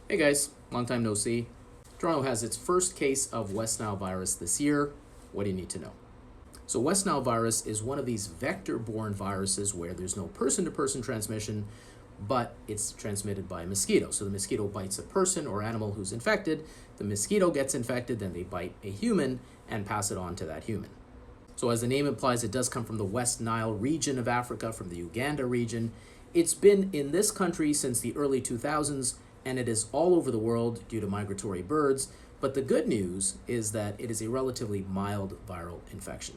Hey guys, long time no see. Toronto has its first case of West Nile virus this year. What do you need to know? So, West Nile virus is one of these vector borne viruses where there's no person to person transmission, but it's transmitted by a mosquito. So, the mosquito bites a person or animal who's infected, the mosquito gets infected, then they bite a human and pass it on to that human. So, as the name implies, it does come from the West Nile region of Africa, from the Uganda region. It's been in this country since the early 2000s, and it is all over the world due to migratory birds. But the good news is that it is a relatively mild viral infection.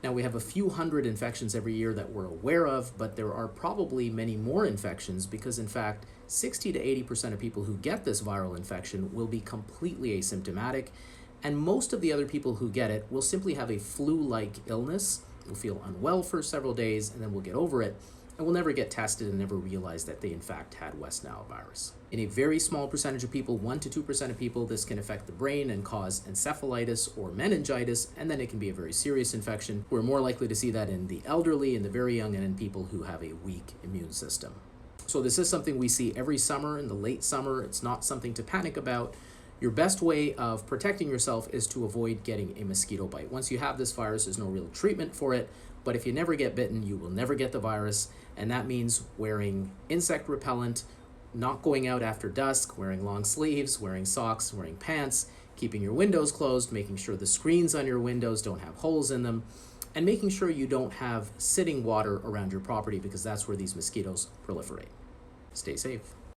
Now, we have a few hundred infections every year that we're aware of, but there are probably many more infections because, in fact, 60 to 80% of people who get this viral infection will be completely asymptomatic, and most of the other people who get it will simply have a flu-like illness, will feel unwell for several days, and then will get over it, and will never get tested and never realize that they in fact had West Nile virus. In a very small percentage of people, 1 to 2% of people, this can affect the brain and cause encephalitis or meningitis, and then it can be a very serious infection. We're more likely to see that in the elderly, in the very young, and in people who have a weak immune system. So this is something we see every summer, in the late summer. It's not something to panic about. Your best way of protecting yourself is to avoid getting a mosquito bite. Once you have this virus, there's no real treatment for it, but if you never get bitten, you will never get the virus, and that means wearing insect repellent, not going out after dusk, wearing long sleeves, wearing socks, wearing pants, keeping your windows closed, making sure the screens on your windows don't have holes in them, and making sure you don't have sitting water around your property because that's where these mosquitoes proliferate. Stay safe.